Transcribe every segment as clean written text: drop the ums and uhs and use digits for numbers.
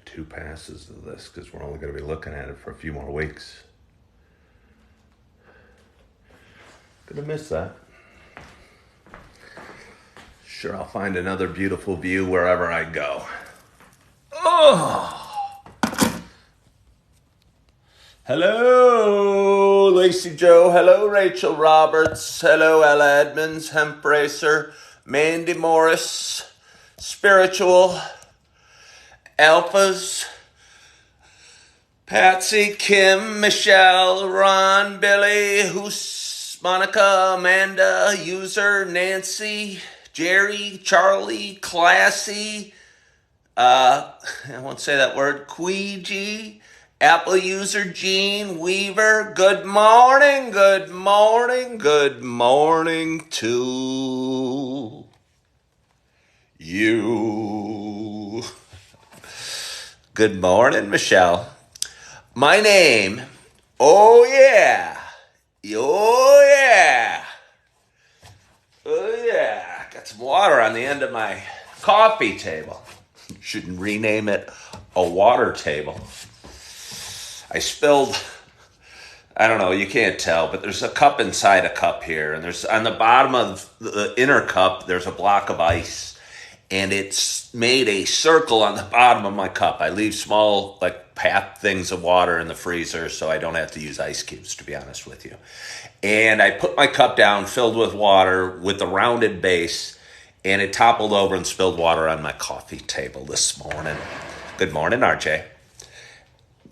2 passes of this because we're only going to be looking at it for a few more weeks. Gonna miss that. Sure, I'll find another beautiful view wherever I go. Oh! Hello, Lacey Joe. Hello, Rachel Roberts. Hello, Ella Edmonds, Hemp Racer, Mandy Morris, Spiritual, Alphas, Patsy, Kim, Michelle, Ron, Billy, Hoos, Monica, Amanda, User, Nancy, Jerry, Charlie, Classy, I won't say that word, Queegee, Apple User, Gene, Weaver, good morning, good morning, good morning to you. Good morning, Michelle. My name, oh yeah, got some water on the end of my coffee table. Shouldn't rename it a water table. I spilled, I don't know, you can't tell, but there's a cup inside a cup here, and there's on the bottom of the inner cup, there's a block of ice, and it's made a circle on the bottom of my cup. I leave small, like, path things of water in the freezer so I don't have to use ice cubes, to be honest with you. And I put my cup down filled with water with a rounded base, and it toppled over and spilled water on my coffee table this morning. Good morning, RJ.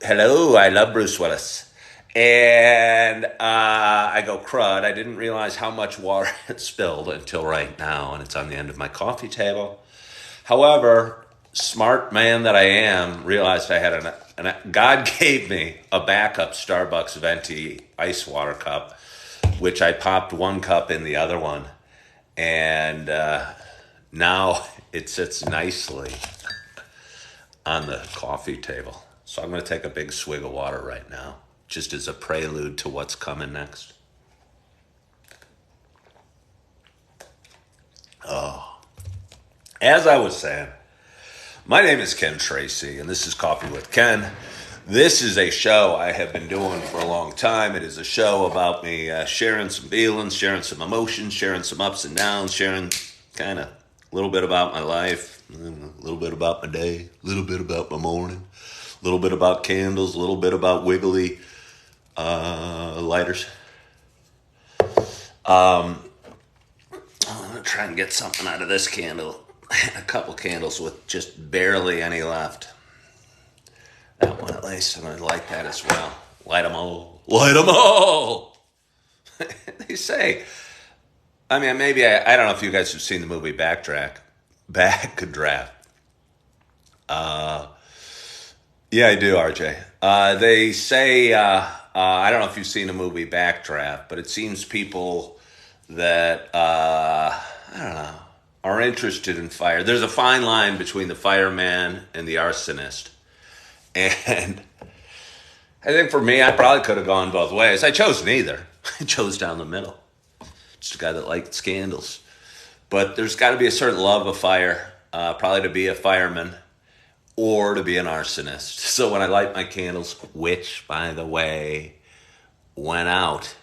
Hello, I love Bruce Willis. And I go, crud, I didn't realize how much water had spilled until right now, and it's on the end of my coffee table. However, smart man that I am, realized I had God gave me a backup Starbucks venti ice water cup, which I popped one cup in the other one. And now it sits nicely on the coffee table. So I'm going to take a big swig of water right now, just as a prelude to what's coming next. Oh. As I was saying, my name is Ken Tracy, and this is Coffee with Ken. This is a show I have been doing for a long time. It is a show about me sharing some feelings, sharing some emotions, sharing some ups and downs, sharing kind of a little bit about my life, a little bit about my day, a little bit about my morning, a little bit about candles, a little bit about wiggly lighters. I'm going to try and get something out of this candle. A couple candles with just barely any left. That one at least, I'm going to light that as well. Light them all. Light them all! They say, I mean, maybe, I don't know if you guys have seen the movie Backdraft. Yeah, I do, RJ. They say, I don't know if you've seen the movie Backdraft, but it seems people that, I don't know, are interested in fire. There's a fine line between the fireman and the arsonist. And I think for me, I probably could have gone both ways. I chose neither. I chose down the middle. Just a guy that liked scandals. But there's got to be a certain love of fire, probably to be a fireman or to be an arsonist. So when I light my candles, which, by the way, went out,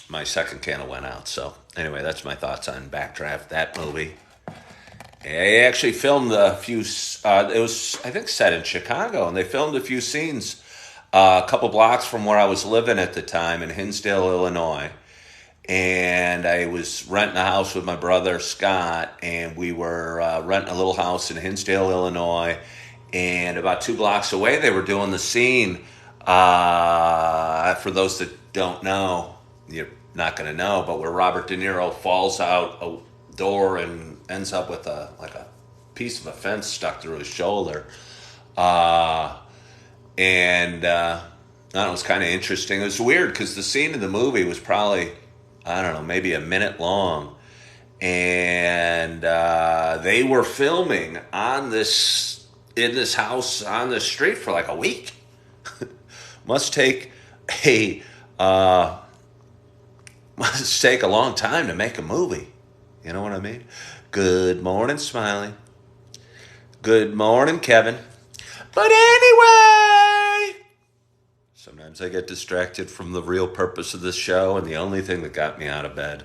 my second candle went out. So anyway, that's my thoughts on Backdraft, that movie. I actually filmed a few, it was, I think, set in Chicago, and they filmed a few scenes a couple blocks from where I was living at the time in Hinsdale, Illinois. And I was renting a house with my brother, Scott, and we were renting a little house in Hinsdale, Illinois. And about 2 blocks away, they were doing the scene. For those that don't know, you're not going to know, but where Robert De Niro falls out a door and ends up with a piece of a fence stuck through his shoulder. I don't know, it was kind of interesting. It was weird because the scene in the movie was probably, I don't know, maybe a minute long. And they were filming in this house on the street for like a week. Must take a long time to make a movie. You know what I mean? Good morning, Smiley. Good morning, Kevin. But anyway, sometimes I get distracted from the real purpose of this show and the only thing that got me out of bed.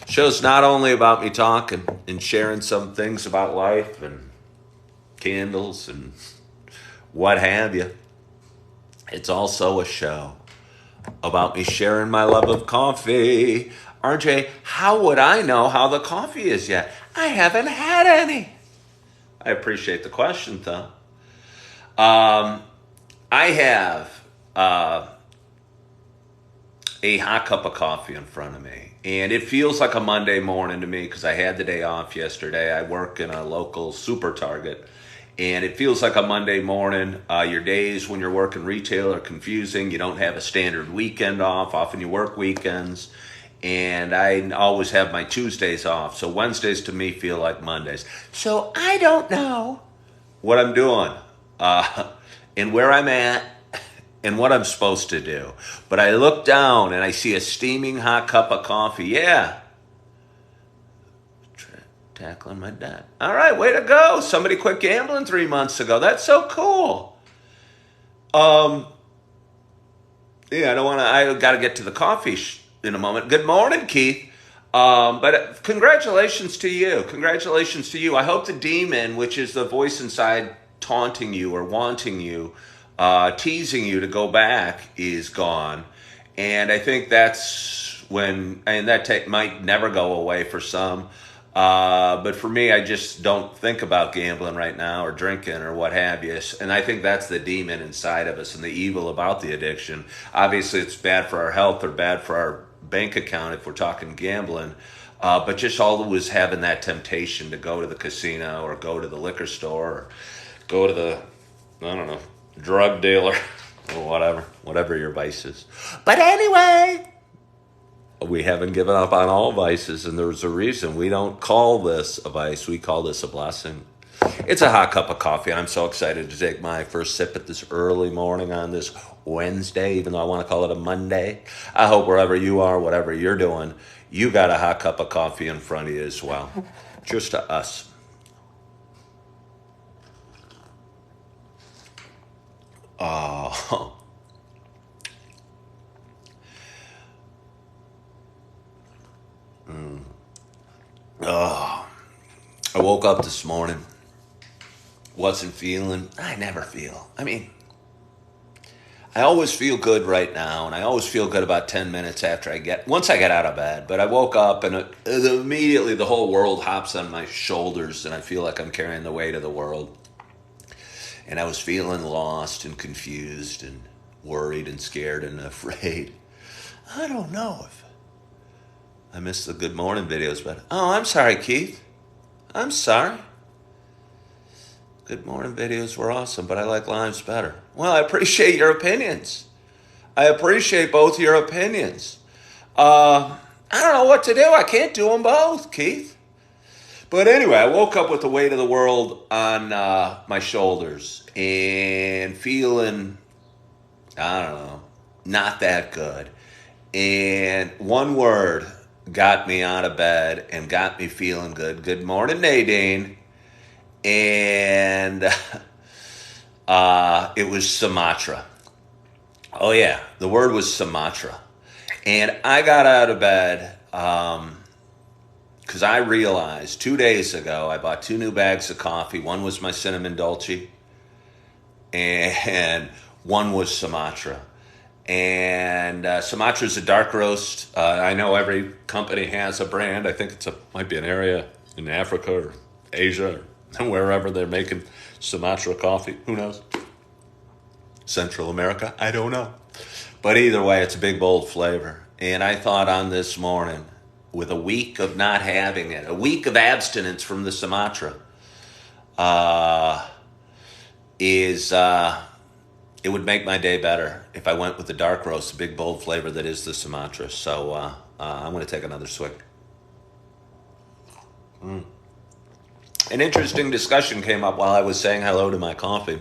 Show's not only about me talking and sharing some things about life and candles and what have you. It's also a show about me sharing my love of coffee. RJ, how would I know how the coffee is yet? I haven't had any. I appreciate the question, though. I have a hot cup of coffee in front of me. And it feels like a Monday morning to me because I had the day off yesterday. I work in a local super Target. And it feels like a Monday morning. Your days when you're working retail are confusing. You don't have a standard weekend off. Often you work weekends. And I always have my Tuesdays off. So Wednesdays to me feel like Mondays. So I don't know what I'm doing and where I'm at and what I'm supposed to do. But I look down and I see a steaming hot cup of coffee. Yeah. Tackling my debt. All right, way to go. Somebody quit gambling 3 months ago. That's so cool. Yeah, I got to get to the coffee in a moment. Good morning, Keith. But congratulations to you. Congratulations to you. I hope the demon, which is the voice inside taunting you or wanting you, teasing you to go back, is gone. And I think that's when, and that might never go away for some. But for me, I just don't think about gambling right now or drinking or what have you. And I think that's the demon inside of us and the evil about the addiction. Obviously, it's bad for our health or bad for our bank account if we're talking gambling. But just always having that temptation to go to the casino or go to the liquor store or go to the, I don't know, drug dealer or whatever your vice is. But anyway, we haven't given up on all vices, and there's a reason. We don't call this a vice. We call this a blessing. It's a hot cup of coffee. I'm so excited to take my first sip at this early morning on this Wednesday, even though I want to call it a Monday. I hope wherever you are, whatever you're doing, you got a hot cup of coffee in front of you as well. Cheers to us. Oh. Oh. I woke up this morning, wasn't feeling, I never feel. I always feel good right now, and I always feel good about 10 minutes once I get out of bed. But I woke up, and immediately the whole world hops on my shoulders, and I feel like I'm carrying the weight of the world. And I was feeling lost and confused and worried and scared and afraid. I don't know if I missed the good morning videos, but I'm sorry, Keith. I'm sorry. Good morning videos were awesome, but I like lives better. Well, I appreciate your opinions. I appreciate both your opinions. I don't know what to do. I can't do them both, Keith. But anyway, I woke up with the weight of the world on my shoulders and feeling, I don't know, not that good. And one word got me out of bed and got me feeling good. Good morning, Nadine. And it was Sumatra. Oh, yeah, the word was Sumatra. And I got out of bed because I realized 2 days ago I bought 2 new bags of coffee. One was my cinnamon dolce, and one was Sumatra. And Sumatra is a dark roast. I know every company has a brand. I think might be an area in Africa or Asia or wherever they're making Sumatra coffee. Who knows? Central America? I don't know. But either way, it's a big, bold flavor. And I thought on this morning, with a week of not having it, a week of abstinence from the Sumatra, it would make my day better if I went with the dark roast, the big, bold flavor that is the Sumatra. So I'm going to take another swig. An interesting discussion came up while I was saying hello to my coffee.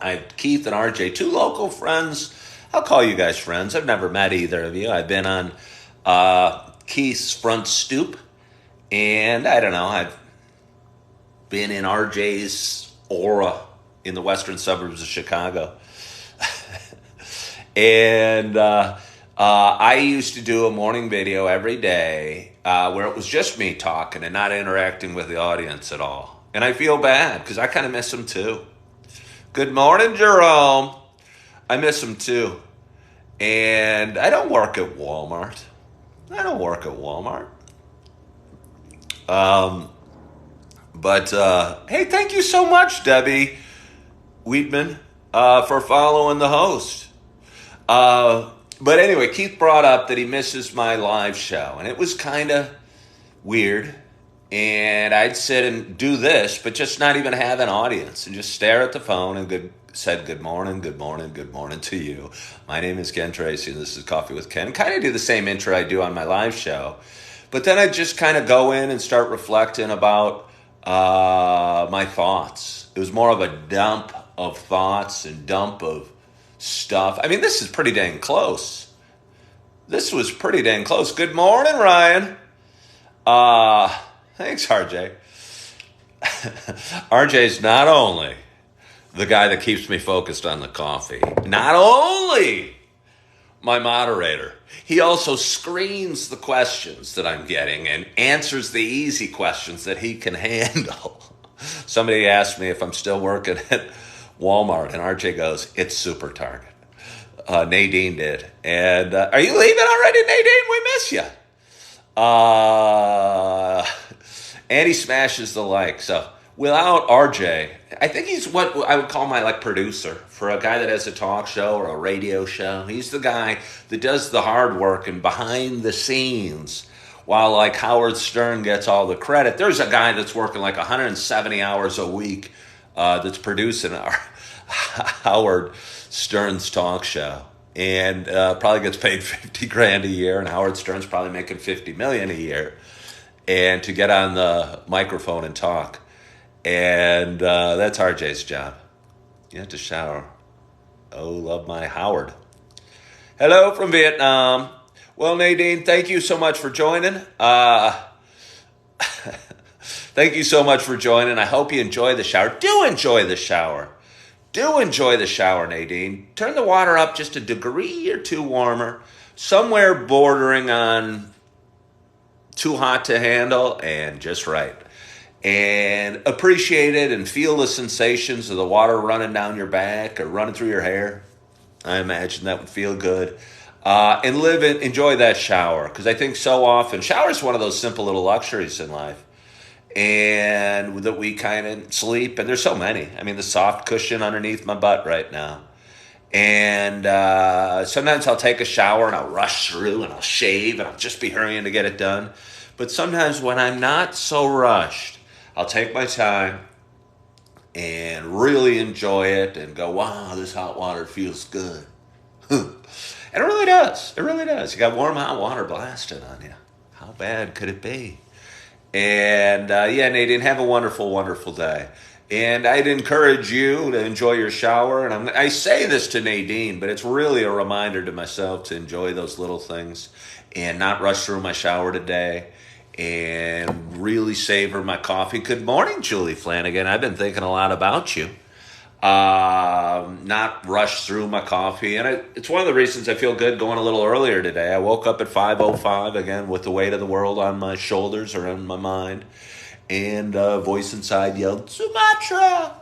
I have Keith and RJ, 2 local friends. I'll call you guys friends. I've never met either of you. I've been on Keith's front stoop And I don't know, I've been in RJ's aura in the western suburbs of Chicago. And I used to do a morning video every day where it was just me talking and not interacting with the audience at all. And I feel bad because I kind of miss him too. Good morning, Jerome. I miss him too. And I don't work at Walmart. But hey, thank you so much, Debbie Wheatman, for following the host. But anyway, Keith brought up that he misses my live show, and it was kind of weird. And I'd sit and do this, but just not even have an audience, and just stare at the phone and said good morning to you. My name is Ken Tracy, and this is Coffee with Ken. Kind of do the same intro I do on my live show, but then I just kind of go in and start reflecting about my thoughts. It was more of a dump of thoughts and dump of stuff. I mean, this is pretty dang close. This was pretty dang close. Good morning, Ryan. Thanks, RJ. RJ's not only the guy that keeps me focused on the coffee, not only my moderator, he also screens the questions that I'm getting and answers the easy questions that he can handle. Somebody asked me if I'm still working at Walmart, and RJ goes, it's Super Target. Nadine did. And are you leaving already, Nadine? We miss you. And he smashes the like. So without RJ, I think he's what I would call my producer for a guy that has a talk show or a radio show. He's the guy that does the hard work and behind the scenes, while Howard Stern gets all the credit. There's a guy that's working 170 hours a week that's producing our Howard Stern's talk show, and probably gets paid $50,000 a year, and Howard Stern's probably making $50 million a year, and to get on the microphone and talk. And that's RJ's job. You have to shower. Oh, love my Howard. Hello from Vietnam. Well, Nadine, thank you so much for joining. Thank you so much for joining. I hope you enjoy the shower. Do enjoy the shower. Nadine. Turn the water up just a degree or two warmer, somewhere bordering on too hot to handle and just right. And appreciate it and feel the sensations of the water running down your back or running through your hair. I imagine that would feel good. And enjoy that shower, because I think so often shower is one of those simple little luxuries in life, and that we kind of sleep. And there's so many. I mean, the soft cushion underneath my butt right now. And sometimes I'll take a shower and I'll rush through and I'll shave and I'll just be hurrying to get it done. But sometimes when I'm not so rushed, I'll take my time and really enjoy it and go, wow, this hot water feels good. And it really does. It really does. You got warm hot water blasting on you. How bad could it be? And Nadine, have a wonderful, wonderful day. And I'd encourage you to enjoy your shower. And I say this to Nadine, but it's really a reminder to myself to enjoy those little things and not rush through my shower today and really savor my coffee. Good morning, Julie Flanagan. I've been thinking a lot about you. Not rush through my coffee. And it's one of the reasons I feel good going a little earlier today. I woke up at 5:05 again with the weight of the world on my shoulders or in my mind. And a voice inside yelled, Sumatra!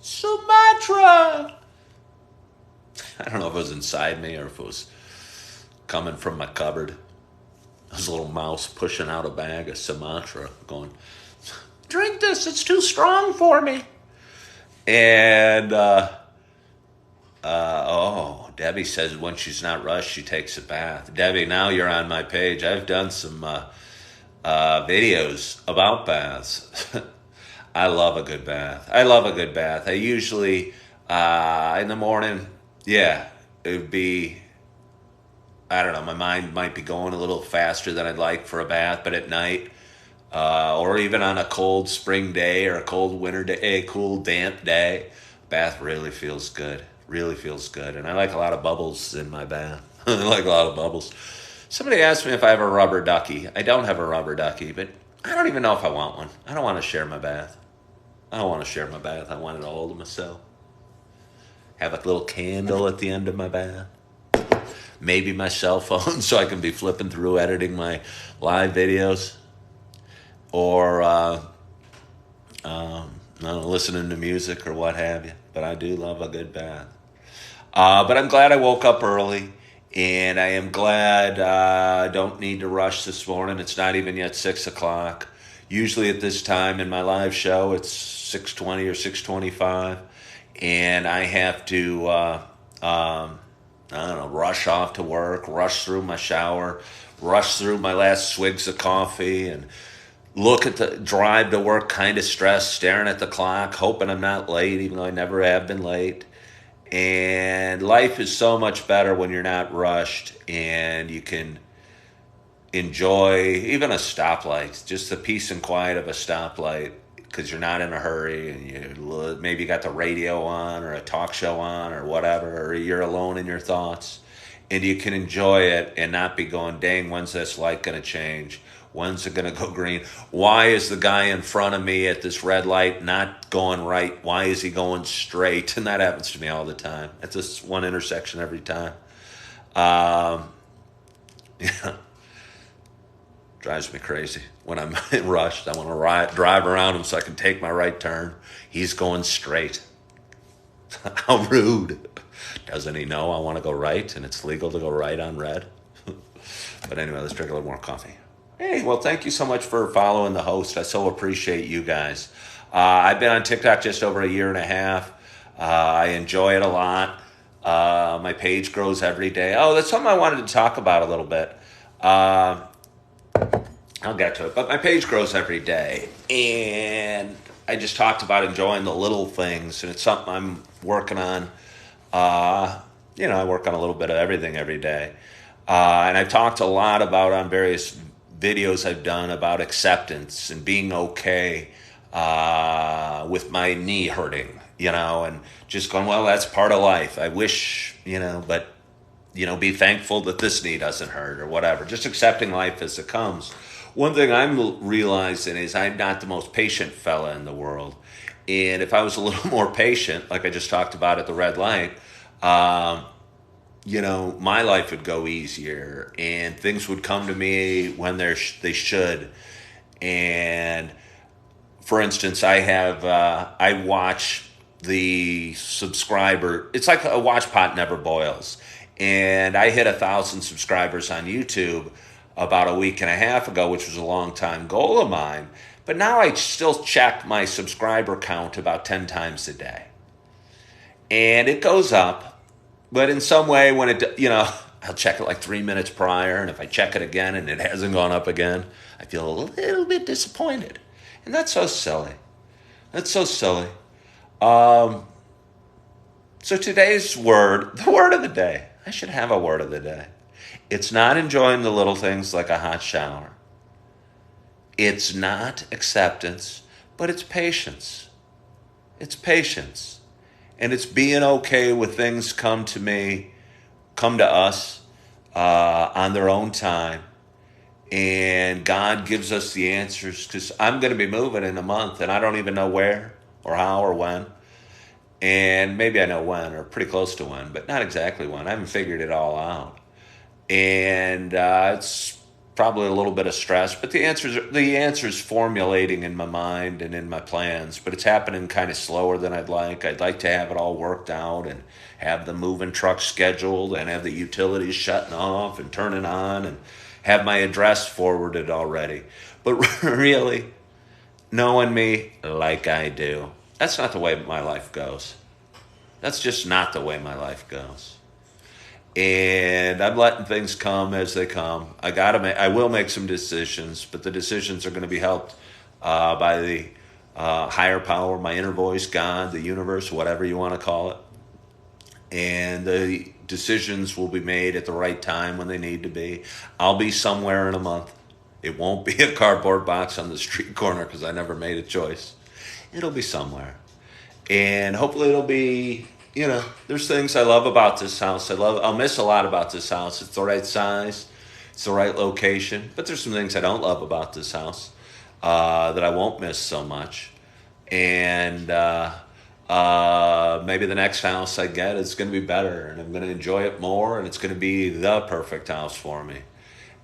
Sumatra! I don't know if it was inside me or if it was coming from my cupboard. There was a little mouse pushing out a bag of Sumatra going, drink this, it's too strong for me. And, Debbie says when she's not rushed, she takes a bath. Debbie, now you're on my page. I've done some videos about baths. I love a good bath. I usually, in the morning, it would be, I don't know, my mind might be going a little faster than I'd like for a bath, but at night, or even on a cold spring day or a cold winter day, a cool damp day, bath really feels good. And I like a lot of bubbles in my bath. I like a lot of bubbles. Somebody asked me if I have a rubber ducky. I don't have a rubber ducky, but I don't even know if I want one. I don't want to share my bath. I don't want to share my bath. I want it all to myself. Have a little candle at the end of my bath. Maybe my cell phone so I can be flipping through editing my live videos. Or I don't know, listening to music or what have you. But I do love a good bath. But I'm glad I woke up early. And I am glad I don't need to rush this morning. It's not even yet 6 o'clock. Usually at this time in my live show, it's 6:20 or 6:25. And I have to, I don't know, rush off to work, rush through my shower, rush through my last swigs of coffee, and look at the drive to work kind of stressed, staring at the clock, hoping I'm not late, even though I never have been late. And life is so much better when you're not rushed and you can enjoy even a stoplight, just the peace and quiet of a stoplight because you're not in a hurry and you maybe got the radio on or a talk show on or whatever, or you're alone in your thoughts and you can enjoy it and not be going, dang, when's this light going to change? When's it going to go green? Why is the guy in front of me at this red light not going right? Why is he going straight? And that happens to me all the time. It's just one intersection every time. Yeah, drives me crazy. When I'm rushed, I want to drive around him so I can take my right turn. He's going straight. How rude. Doesn't he know I want to go right and it's legal to go right on red? But anyway, let's drink a little more coffee. Hey, well, thank you so much for following the host. I so appreciate you guys. I've been on TikTok just over a year and a half. I enjoy it a lot. My page grows every day. Oh, that's something I wanted to talk about a little bit. I'll get to it. But my page grows every day. And I just talked about enjoying the little things. And it's something I'm working on. I work on a little bit of everything every day. And I've talked a lot about on various videos I've done about acceptance and being okay with my knee hurting, and just going, well, that's part of life. I wish, but, be thankful that this knee doesn't hurt or whatever. Just accepting life as it comes. One thing I'm realizing is I'm not the most patient fella in the world. And if I was a little more patient, like I just talked about at the red light, my life would go easier and things would come to me when they should. And for instance, I watch the subscriber. It's like a watch pot never boils. And I hit 1,000 subscribers on YouTube about a week and a half ago, which was a long time goal of mine. But now I still check my subscriber count about 10 times a day. And it goes up. But in some way, when I'll check it like 3 minutes prior. And if I check it again and it hasn't gone up again, I feel a little bit disappointed. And that's so silly. That's so silly. So today's word, the word of the day. I should have a word of the day. It's not enjoying the little things like a hot shower. It's not acceptance, but it's patience. It's patience. And it's being okay with things come to us on their own time. And God gives us the answers because I'm going to be moving in a month and I don't even know where or how or when. And maybe I know when or pretty close to when, but not exactly when. I haven't figured it all out. And it's probably a little bit of stress, but the answer's formulating in my mind and in my plans, but it's happening kind of slower than I'd like. I'd like to have it all worked out and have the moving truck scheduled and have the utilities shutting off and turning on and have my address forwarded already. But really, knowing me like I do, that's not the way my life goes. That's just not the way my life goes. And I'm letting things come as they come. I will make some decisions, but the decisions are going to be helped by the higher power, my inner voice, God, the universe, whatever you want to call it. And the decisions will be made at the right time when they need to be. I'll be somewhere in a month. It won't be a cardboard box on the street corner because I never made a choice. It'll be somewhere. And hopefully it'll be, there's things I love about this house. I'll miss a lot about this house. It's the right size. It's the right location. But there's some things I don't love about this house. that I won't miss so much. And maybe the next house I get is going to be better, and I'm going to enjoy it more, and it's going to be the perfect house for me.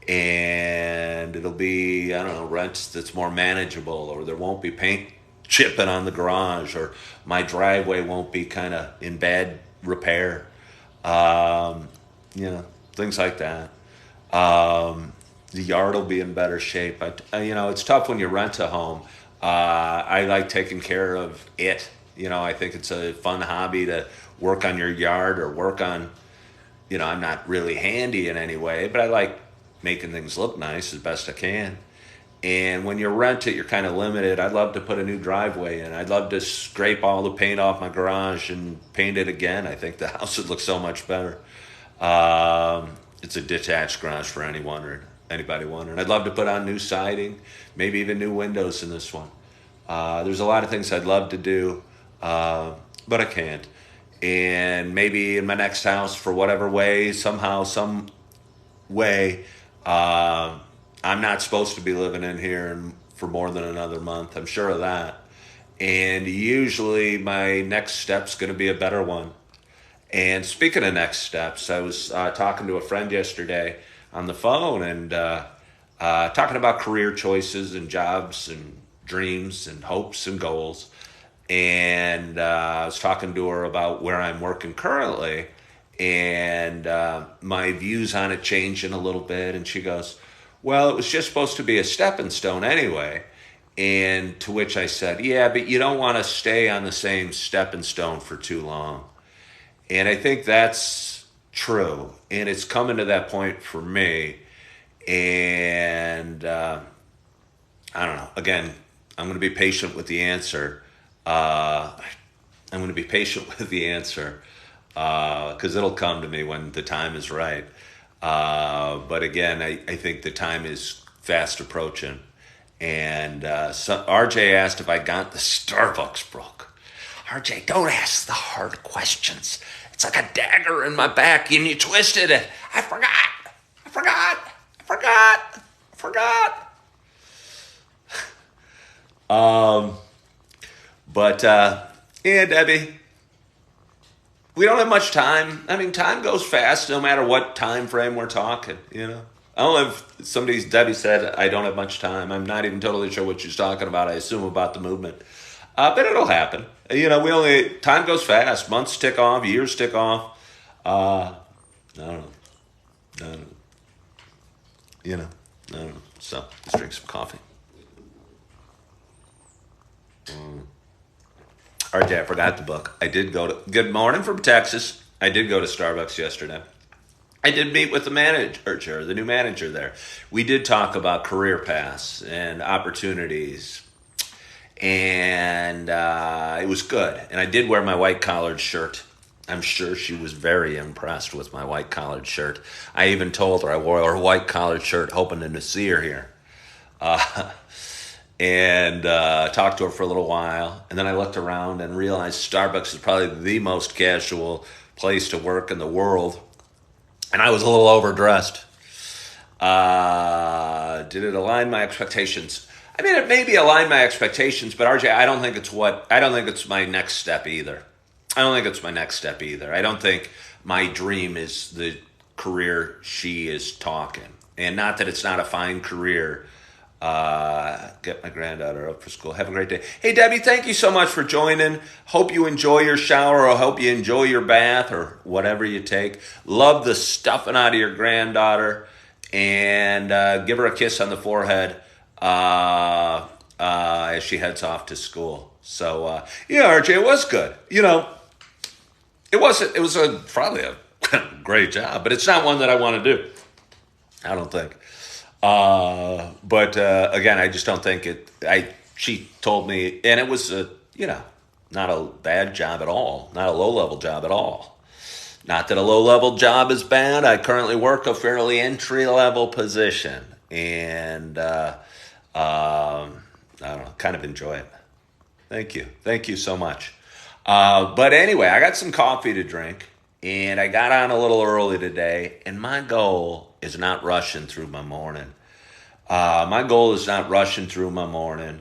And it'll be, I don't know, rent that's more manageable, or there won't be paint chipping on the garage, or my driveway won't be kind of in bad repair. Um, you know, things like that. The yard will be in better shape. It's tough when you rent a home. I like taking care of it. I think it's a fun hobby to work on your yard or work on, I'm not really handy in any way, but I like making things look nice as best I can. And when you rent it, you're kind of limited. I'd love to put a new driveway in. I'd love to scrape all the paint off my garage and paint it again. I think the house would look so much better. It's a detached garage for anybody wondering. I'd love to put on new siding, maybe even new windows in this one. There's a lot of things I'd love to do, but I can't. And maybe in my next house, for whatever way, somehow, some way, I'm not supposed to be living in here for more than another month. I'm sure of that. And usually my next step's going to be a better one. And speaking of next steps, I was talking to a friend yesterday on the phone, and talking about career choices and jobs and dreams and hopes and goals. And I was talking to her about where I'm working currently, and my views on it changing a little bit. And she goes, well, it was just supposed to be a stepping stone anyway. And to which I said, yeah, but you don't want to stay on the same stepping stone for too long. And I think that's true. And it's coming to that point for me. And I don't know. Again, I'm going to be patient with the answer. I'm going to be patient with the answer because it'll come to me when the time is right. But again, I think the time is fast approaching. And RJ asked if I got the Starbucks broke. RJ, don't ask the hard questions. It's like a dagger in my back and you twisted it. I forgot. But yeah, Debbie, we don't have much time. I mean, time goes fast no matter what time frame we're talking, I don't have, Debbie said, I don't have much time. I'm not even totally sure what she's talking about. I assume about the movement. But it'll happen. Time goes fast. Months tick off, years tick off. I don't know. I don't know. I don't know. So let's drink some coffee. RJ, I forgot the book. I did go to, good morning from Texas. I did go to Starbucks yesterday. I did meet with the manager, the new manager there. We did talk about career paths and opportunities. And it was good. And I did wear my white collared shirt. I'm sure she was very impressed with my white collared shirt. I even told her I wore her white collared shirt hoping to see her here. And talked to her for a little while. And then I looked around and realized Starbucks is probably the most casual place to work in the world. And I was a little overdressed. Did it align my expectations? I mean, it maybe aligned my expectations, but RJ, I don't think it's my next step either. I don't think my dream is the career she is talking. And not that it's not a fine career. Get my granddaughter up for school. Have a great day. Hey, Debbie, thank you so much for joining. Hope you enjoy your shower, or hope you enjoy your bath, or whatever you take. Love the stuffing out of your granddaughter. And give her a kiss on the forehead as she heads off to school. So, RJ, it was good. It was probably a great job, but it's not one that I want to do. I don't think. But again, I just don't think she told me, and it was not a bad job at all, not a low-level job at all. Not that a low-level job is bad. I currently work a fairly entry-level position, and I don't know, kind of enjoy it. Thank you so much. But anyway, I got some coffee to drink, and I got on a little early today, and my goal is not rushing through my morning. My goal is not rushing through my morning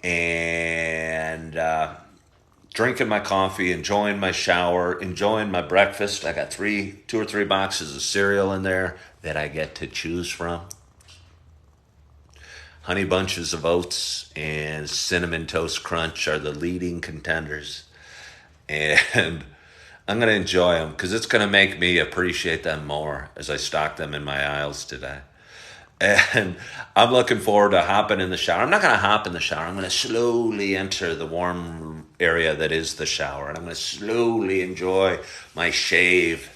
and drinking my coffee, enjoying my shower, enjoying my breakfast. I got two or three boxes of cereal in there that I get to choose from. Honey Bunches of Oats and Cinnamon Toast Crunch are the leading contenders. And I'm going to enjoy them because it's going to make me appreciate them more as I stock them in my aisles today. And I'm looking forward to hopping in the shower. I'm not going to hop in the shower. I'm going to slowly enter the warm area that is the shower. And I'm going to slowly enjoy my shave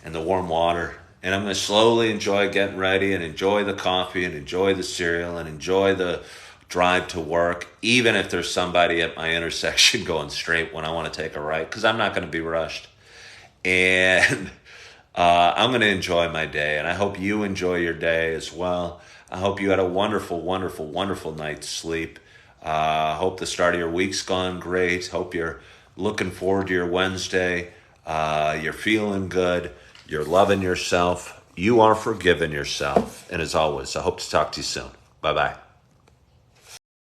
and the warm water. And I'm going to slowly enjoy getting ready and enjoy the coffee and enjoy the cereal and enjoy the drive to work, even if there's somebody at my intersection going straight when I want to take a right, because I'm not going to be rushed. And I'm going to enjoy my day, and I hope you enjoy your day as well. I hope you had a wonderful, wonderful, wonderful night's sleep. Hope the start of your week's gone great. Hope you're looking forward to your Wednesday. You're feeling good. You're loving yourself. You are forgiving yourself. And as always, I hope to talk to you soon. Bye-bye.